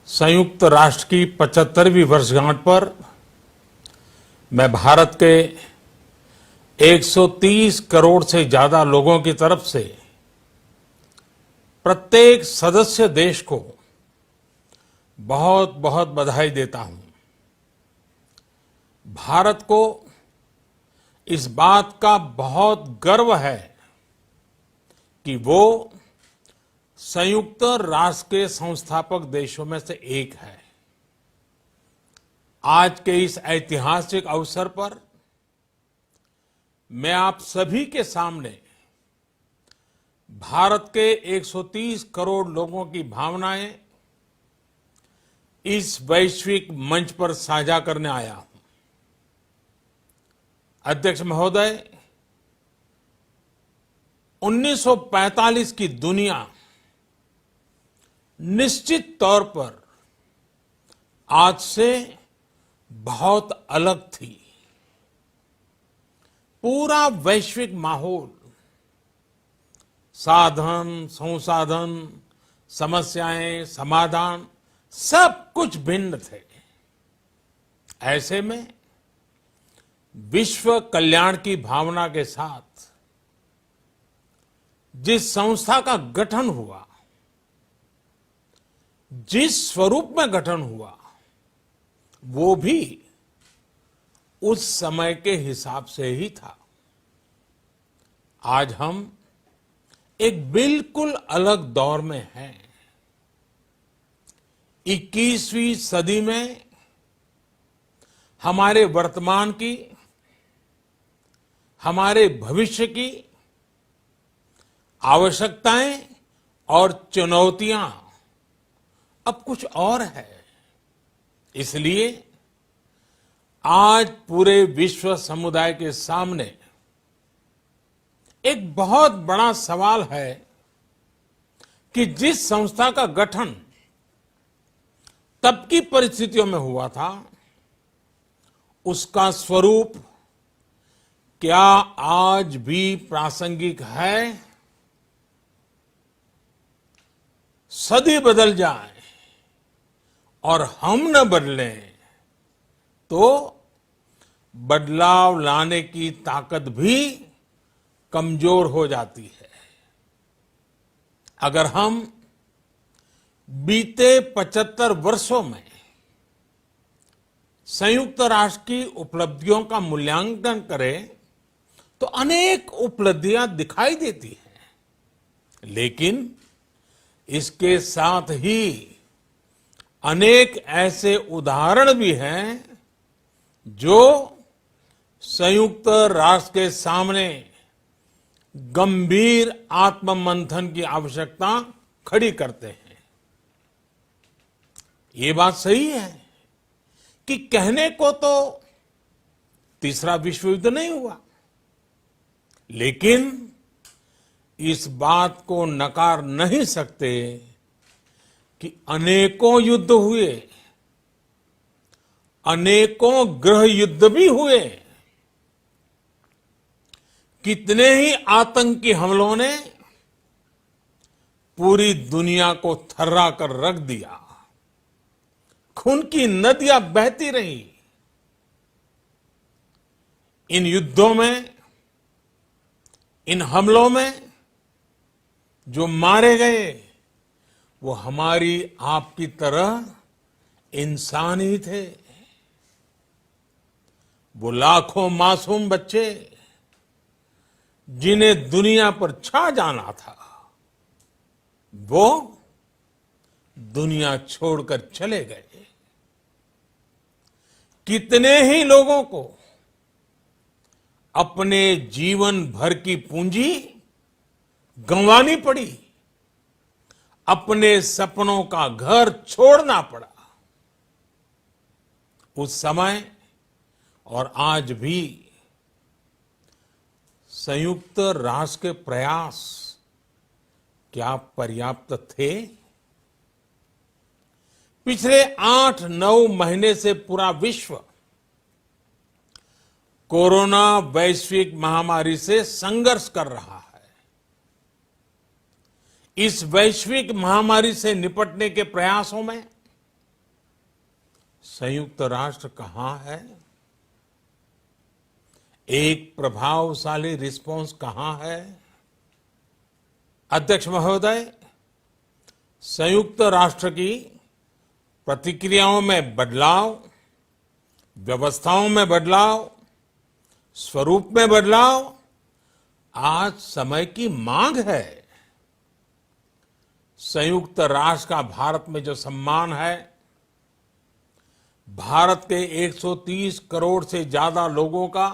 संयुक्त राष्ट्र की 75वीं वर्षगांठ पर मैं भारत के 130 करोड़ से ज्यादा लोगों की तरफ से प्रत्येक सदस्य देश को बहुत बहुत बधाई देता हूं। भारत को इस बात का बहुत गर्व है कि वो संयुक्त राष्ट्र के संस्थापक देशों में से एक है। आज के इस ऐतिहासिक अवसर पर मैं आप सभी के सामने भारत के 130 करोड़ लोगों की भावनाएं इस वैश्विक मंच पर साझा करने आया हूं। अध्यक्ष महोदय, 1945 की दुनिया निश्चित तौर पर आज से बहुत अलग थी। पूरा वैश्विक माहौल, साधन, संसाधन, समस्याएं, समाधान सब कुछ भिन्न थे। ऐसे में विश्व कल्याण की भावना के साथ जिस संस्था का गठन हुआ, जिस स्वरूप में गठन हुआ, वो भी उस समय के हिसाब से ही था। आज हम एक बिल्कुल अलग दौर में हैं। 21वीं सदी में हमारे वर्तमान की, हमारे भविष्य की आवश्यकताएं और चुनौतियां अब कुछ और है। इसलिए आज पूरे विश्व समुदाय के सामने एक बहुत बड़ा सवाल है कि जिस संस्था का गठन तब की परिस्थितियों में हुआ था, उसका स्वरूप क्या आज भी प्रासंगिक है? सदी बदल जाए और हम न बदलें तो बदलाव लाने की ताकत भी कमजोर हो जाती है। अगर हम बीते 75 वर्षों में संयुक्त राष्ट्र की उपलब्धियों का मूल्यांकन करें तो अनेक उपलब्धियां दिखाई देती हैं, लेकिन इसके साथ ही अनेक ऐसे उदाहरण भी हैं जो संयुक्त राष्ट्र के सामने गंभीर आत्ममंथन की आवश्यकता खड़ी करते हैं। ये बात सही है कि कहने को तो तीसरा विश्व युद्ध नहीं हुआ, लेकिन इस बात को नकार नहीं सकते कि अनेकों युद्ध हुए, अनेकों गृह युद्ध भी हुए। कितने ही आतंकी हमलों ने पूरी दुनिया को थर्रा कर रख दिया। खून की नदियां बहती रही। इन युद्धों में, इन हमलों में जो मारे गए वो हमारी आपकी तरह इंसान ही थे। वो लाखों मासूम बच्चे जिन्हें दुनिया पर छा जाना था, वो दुनिया छोड़कर चले गए। कितने ही लोगों को अपने जीवन भर की पूंजी गंवानी पड़ी, अपने सपनों का घर छोड़ना पड़ा। उस समय और आज भी संयुक्त राष्ट्र के प्रयास क्या पर्याप्त थे? पिछले 8-9 महीने से पूरा विश्व कोरोना वैश्विक महामारी से संघर्ष कर रहा है। इस वैश्विक महामारी से निपटने के प्रयासों में संयुक्त राष्ट्र कहां है? एक प्रभावशाली रिस्पांस कहां है? अध्यक्ष महोदय, संयुक्त राष्ट्र की प्रतिक्रियाओं में बदलाव, व्यवस्थाओं में बदलाव, स्वरूप में बदलाव आज समय की मांग है। संयुक्त राष्ट्र का भारत में जो सम्मान है, भारत के 130 करोड़ से ज्यादा लोगों का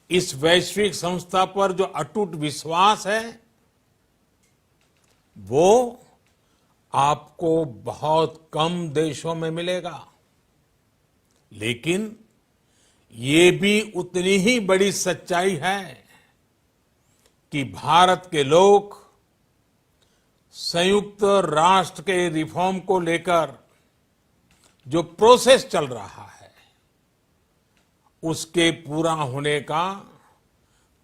इस वैश्विक संस्था पर जो अटूट विश्वास है, वो आपको बहुत कम देशों में मिलेगा। लेकिन ये भी उतनी ही बड़ी सच्चाई है कि भारत के लोग संयुक्त राष्ट्र के रिफॉर्म को लेकर जो प्रोसेस चल रहा है, उसके पूरा होने का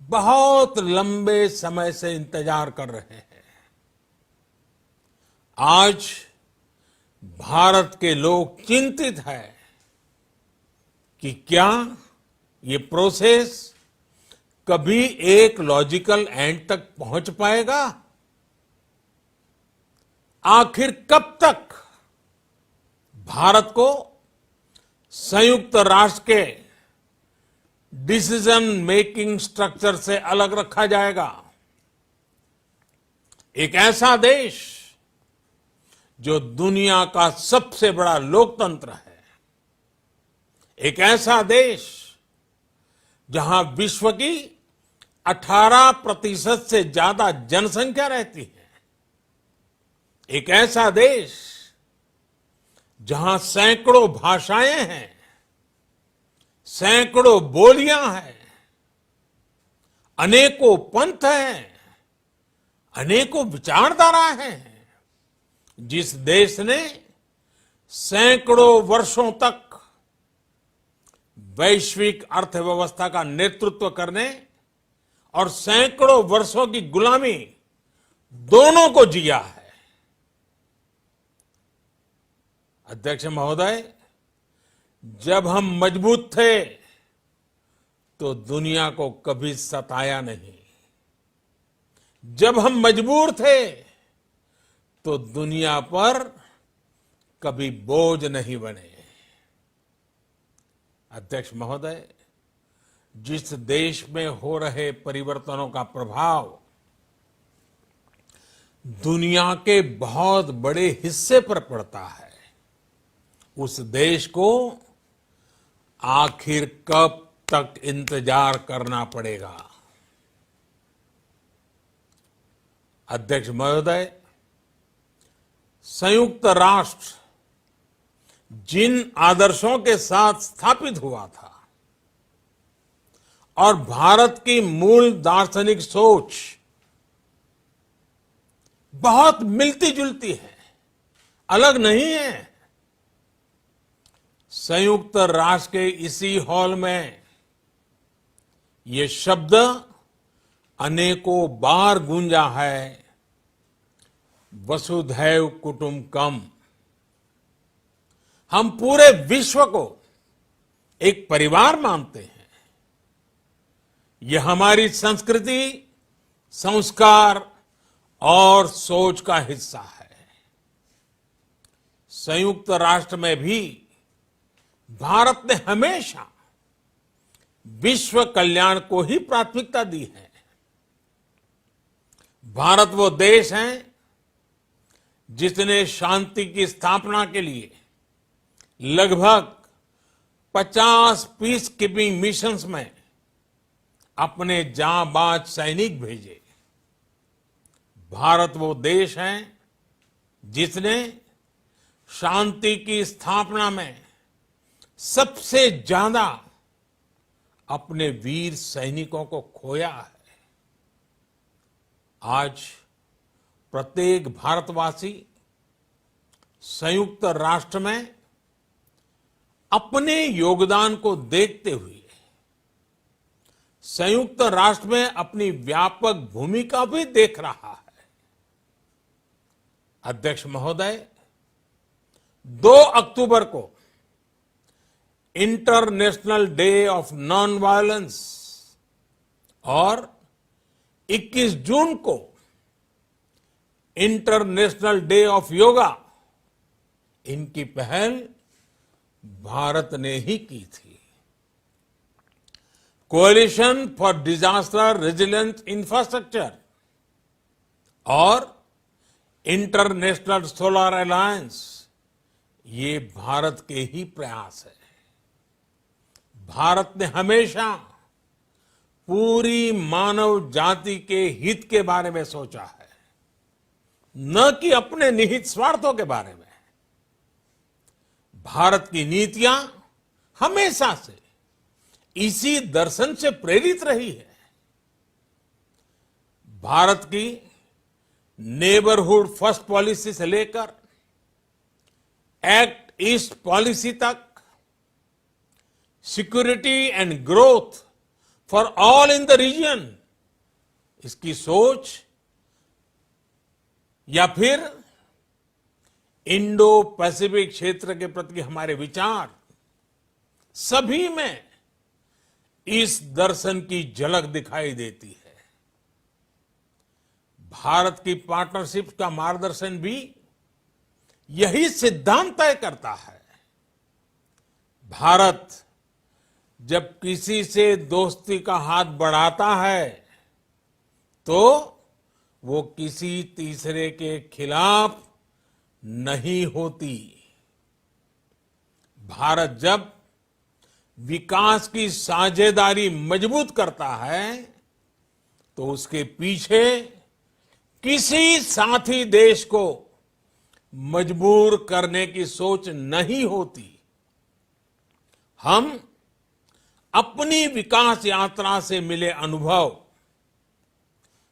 बहुत लंबे समय से इंतजार कर रहे हैं। आज भारत के लोग चिंतित हैं कि क्या ये प्रोसेस कभी एक लॉजिकल एंड तक पहुंच पाएगा? आखिर कब तक भारत को संयुक्त राष्ट्र के डिसीजन मेकिंग स्ट्रक्चर से अलग रखा जाएगा? एक ऐसा देश जो दुनिया का सबसे बड़ा लोकतंत्र है, एक ऐसा देश जहां विश्व की 18% से ज्यादा जनसंख्या रहती है, एक ऐसा देश जहां सैकड़ों भाषाएं हैं, सैकड़ों बोलियां हैं, अनेकों पंथ हैं, अनेकों विचारधारा हैं, जिस देश ने सैकड़ों वर्षों तक वैश्विक अर्थव्यवस्था का नेतृत्व करने और सैकड़ों वर्षों की गुलामी दोनों को जिया है। अध्यक्ष महोदय, जब हम मजबूत थे तो दुनिया को कभी सताया नहीं। जब हम मजबूर थे तो दुनिया पर कभी बोझ नहीं बने। अध्यक्ष महोदय, जिस देश में हो रहे परिवर्तनों का प्रभाव दुनिया के बहुत बड़े हिस्से पर पड़ता है, उस देश को आखिर कब तक इंतजार करना पड़ेगा? अध्यक्ष महोदय, संयुक्त राष्ट्र जिन आदर्शों के साथ स्थापित हुआ था और भारत की मूल दार्शनिक सोच बहुत मिलती जुलती है, अलग नहीं है। संयुक्त राष्ट्र के इसी हॉल में ये शब्द अनेकों बार गूंजा है, वसुधैव कुटुंबकम। हम पूरे विश्व को एक परिवार मानते हैं। ये हमारी संस्कृति, संस्कार और सोच का हिस्सा है। संयुक्त राष्ट्र में भी भारत ने हमेशा विश्व कल्याण को ही प्राथमिकता दी है। भारत वो देश है जिसने शांति की स्थापना के लिए लगभग 50 पीस कीपिंग मिशंस में अपने जांबाज सैनिक भेजे। भारत वो देश है जिसने शांति की स्थापना में सबसे ज्यादा अपने वीर सैनिकों को खोया है। आज प्रत्येक भारतवासी संयुक्त राष्ट्र में अपने योगदान को देखते हुए संयुक्त राष्ट्र में अपनी व्यापक भूमिका भी देख रहा है। अध्यक्ष महोदय, 2 अक्टूबर को international day of non violence और 21 जून को इंटरनेशनल डे ऑफ योगा, इनकी पहल भारत ने ही की थी। Coalition for disaster resilient infrastructure और इंटरनेशनल सोलर अलायंस, ये भारत के ही प्रयास है। भारत ने हमेशा पूरी मानव जाति के हित के बारे में सोचा है, न कि अपने निहित स्वार्थों के बारे में। भारत की नीतियां हमेशा से इसी दर्शन से प्रेरित रही है। भारत की नेबरहुड फर्स्ट पॉलिसी से लेकर एक्ट ईस्ट पॉलिसी तक, security and growth for all in the region, इसकी सोच या फिर इंडो पैसिफिक क्षेत्र के प्रति हमारे विचार, सभी में इस दर्शन की झलक दिखाई देती है। भारत की पार्टनरशिप का मार्गदर्शन भी यही सिद्धांत तय करता है। भारत जब किसी से दोस्ती का हाथ बढ़ाता है तो वो किसी तीसरे के खिलाफ नहीं होती। भारत जब विकास की साझेदारी मजबूत करता है तो उसके पीछे किसी साथी देश को मजबूर करने की सोच नहीं होती। हम अपनी विकास यात्रा से मिले अनुभव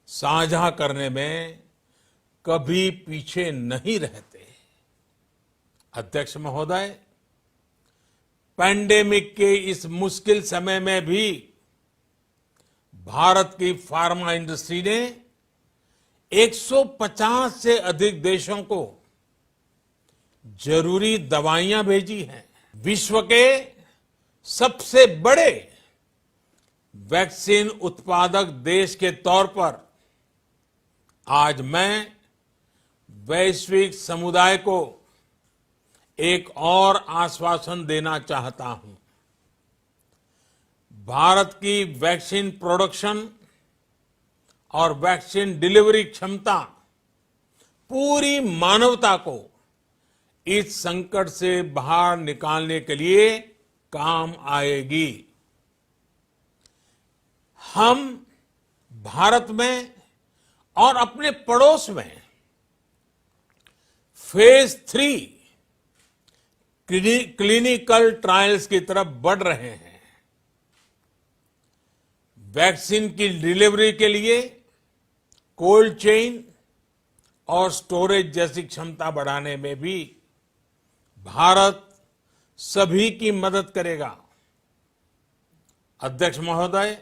साझा करने में कभी पीछे नहीं रहते। अध्यक्ष महोदय, पैंडेमिक के इस मुश्किल समय में भी भारत की फार्मा इंडस्ट्री ने 150 से अधिक देशों को जरूरी दवाइयां भेजी हैं। विश्व के सबसे बड़े वैक्सीन उत्पादक देश के तौर पर आज मैं वैश्विक समुदाय को एक और आश्वासन देना चाहता हूं। भारत की वैक्सीन प्रोडक्शन और वैक्सीन डिलीवरी क्षमता पूरी मानवता को इस संकट से बाहर निकालने के लिए काम आएगी। हम भारत में और अपने पड़ोस में फेज 3 क्लिनिकल ट्रायल्स की तरफ बढ़ रहे हैं। वैक्सीन की डिलीवरी के लिए कोल्ड चेन और स्टोरेज जैसी क्षमता बढ़ाने में भी भारत सभी की मदद करेगा। अध्यक्ष महोदय,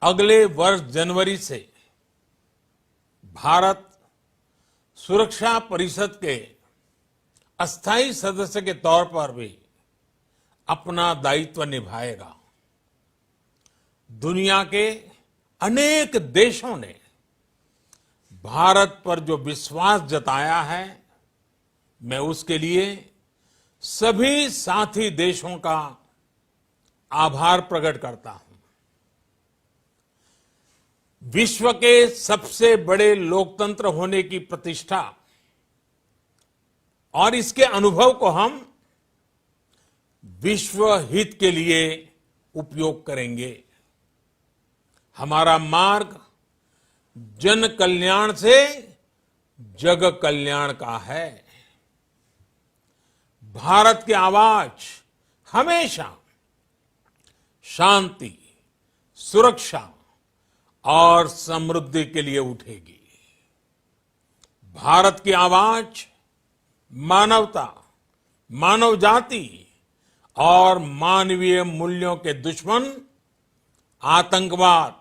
अगले वर्ष जनवरी से भारत सुरक्षा परिषद के अस्थायी सदस्य के तौर पर भी अपना दायित्व निभाएगा। दुनिया के अनेक देशों ने भारत पर जो विश्वास जताया है, मैं उसके लिए सभी साथी देशों का आभार प्रकट करता हूं। विश्व के सबसे बड़े लोकतंत्र होने की प्रतिष्ठा और इसके अनुभव को हम विश्व हित के लिए उपयोग करेंगे। हमारा मार्ग जन कल्याण से जग कल्याण का है। भारत की आवाज हमेशा शांति, सुरक्षा और समृद्धि के लिए उठेगी। भारत की आवाज मानवता, मानव जाति और मानवीय मूल्यों के दुश्मन आतंकवाद,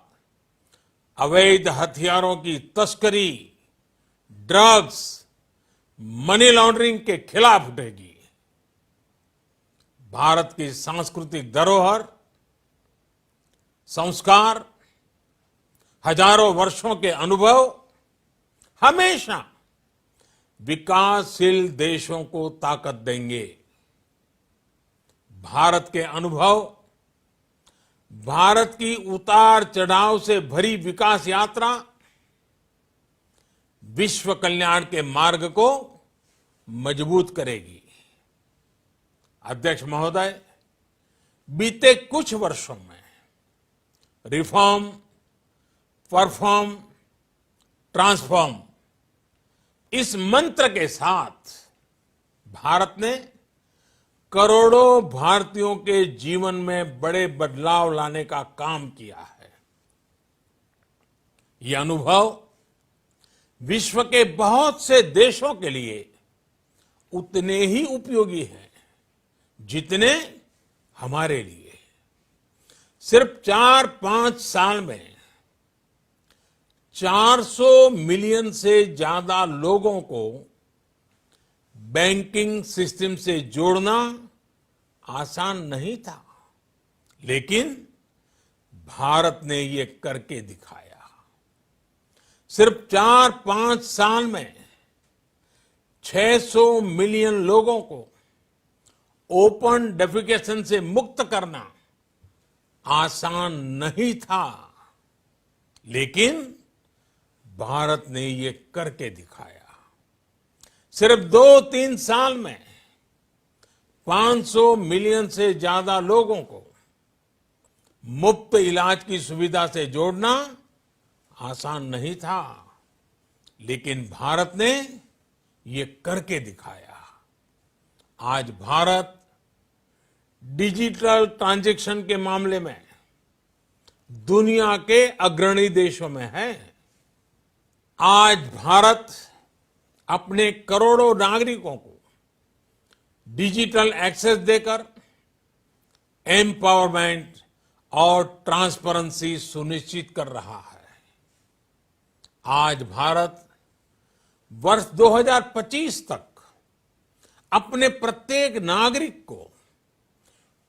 अवैध हथियारों की तस्करी, ड्रग्स, मनी लॉन्ड्रिंग के खिलाफ उठेगी। भारत की सांस्कृतिक धरोहर, संस्कार, हजारों वर्षों के अनुभव हमेशा विकासशील देशों को ताकत देंगे। भारत के अनुभव, भारत की उतार चढ़ाव से भरी विकास यात्रा विश्व कल्याण के मार्ग को मजबूत करेगी। अध्यक्ष महोदय, बीते कुछ वर्षों में रिफॉर्म, परफॉर्म, ट्रांसफॉर्म इस मंत्र के साथ भारत ने करोड़ों भारतीयों के जीवन में बड़े बदलाव लाने का काम किया है। यह अनुभव विश्व के बहुत से देशों के लिए उतने ही उपयोगी हैं जितने हमारे लिए। सिर्फ 4-5 साल में 400 मिलियन से ज्यादा लोगों को बैंकिंग सिस्टम से जोड़ना आसान नहीं था, लेकिन भारत ने ये करके दिखाया। सिर्फ 4-5 साल में 600 मिलियन लोगों को ओपन डेफिकेशन से मुक्त करना आसान नहीं था, लेकिन भारत ने ये करके दिखाया। सिर्फ 2-3 साल में 500 मिलियन से ज्यादा लोगों को मुफ्त इलाज की सुविधा से जोड़ना आसान नहीं था, लेकिन भारत ने ये करके दिखाया। आज भारत डिजिटल ट्रांजैक्शन के मामले में दुनिया के अग्रणी देशों में है। आज भारत अपने करोड़ों नागरिकों को डिजिटल एक्सेस देकर एम्पावरमेंट और ट्रांसपेरेंसी सुनिश्चित कर रहा है। आज भारत वर्ष 2025 तक अपने प्रत्येक नागरिक को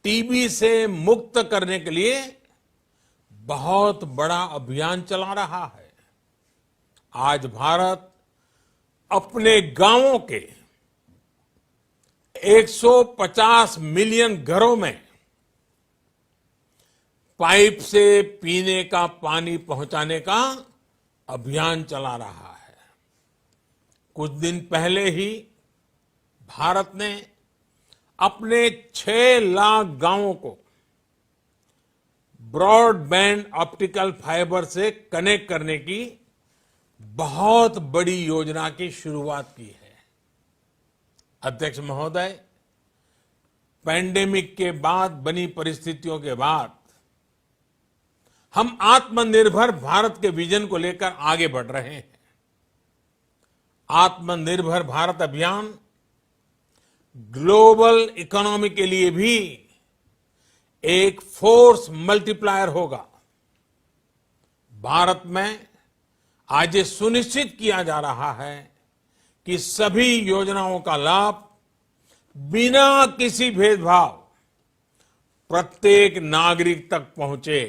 टीबी से मुक्त करने के लिए बहुत बड़ा अभियान चला रहा है। आज भारत अपने गांवों के 150 मिलियन घरों में पाइप से पीने का पानी पहुंचाने का अभियान चला रहा है। कुछ दिन पहले ही भारत ने अपने 6 लाख गांवों को ब्रॉडबैंड ऑप्टिकल फाइबर से कनेक्ट करने की बहुत बड़ी योजना की शुरुआत की है। अध्यक्ष महोदय, पैंडेमिक के बाद बनी परिस्थितियों के बाद हम आत्मनिर्भर भारत के विजन को लेकर आगे बढ़ रहे हैं। आत्मनिर्भर भारत अभियान ग्लोबल इकोनॉमी के लिए भी एक फोर्स मल्टीप्लायर होगा। भारत में आज ये सुनिश्चित किया जा रहा है कि सभी योजनाओं का लाभ बिना किसी भेदभाव प्रत्येक नागरिक तक पहुंचे।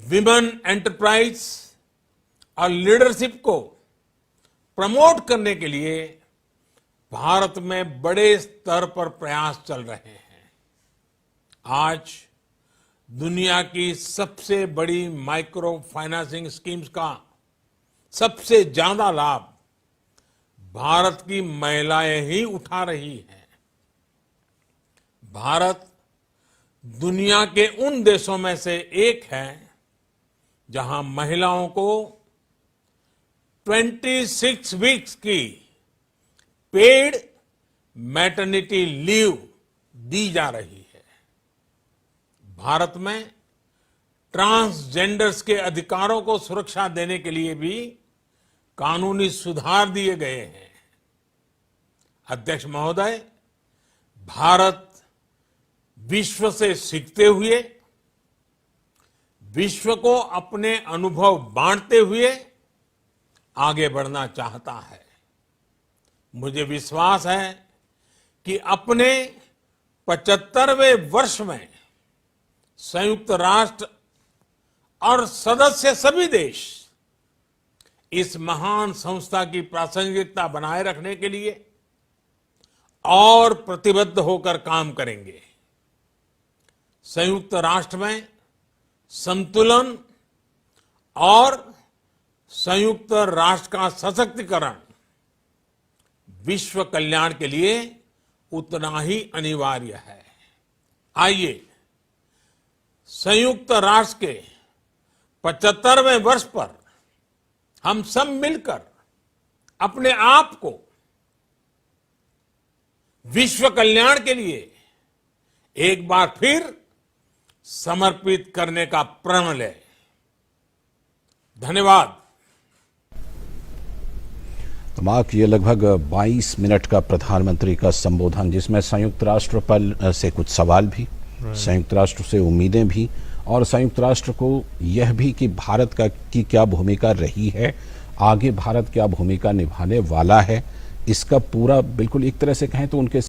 विमेन एंटरप्राइज और लीडरशिप को प्रमोट करने के लिए भारत में बड़े स्तर पर प्रयास चल रहे हैं। आज दुनिया की सबसे बड़ी माइक्रो फाइनेंसिंग स्कीम्स का सबसे ज्यादा लाभ भारत की महिलाएं ही उठा रही हैं। भारत दुनिया के उन देशों में से एक है जहां महिलाओं को 26 वीक्स की पेड मैटरनिटी लीव दी जा रही है। भारत में ट्रांसजेंडर्स के अधिकारों को सुरक्षा देने के लिए भी कानूनी सुधार दिए गए हैं। अध्यक्ष महोदय, भारत विश्व से सीखते हुए, विश्व को अपने अनुभव बांटते हुए आगे बढ़ना चाहता है। मुझे विश्वास है कि अपने 75वें वर्ष में संयुक्त राष्ट्र और सदस्य सभी देश इस महान संस्था की प्रासंगिकता बनाए रखने के लिए और प्रतिबद्ध होकर काम करेंगे। संयुक्त राष्ट्र में संतुलन और संयुक्त राष्ट्र का सशक्तिकरण विश्व कल्याण के लिए उतना ही अनिवार्य है। आइए संयुक्त राष्ट्र के 75वें वर्ष पर हम सब मिलकर अपने आप को विश्व कल्याण के लिए एक बार फिर समर्पित करने का प्रण लें। धन्यवाद। तो मार्क, ये लगभग 22 मिनट का प्रधानमंत्री का संबोधन, जिसमें संयुक्त राष्ट्र पर से कुछ सवाल भी, संयुक्त राष्ट्र से उम्मीदें भी, और संयुक्त राष्ट्र को यह भी कि भारत की क्या भूमिका रही है, आगे भारत क्या भूमिका निभाने वाला है, इसका पूरा बिल्कुल एक तरह से कहें तो उनके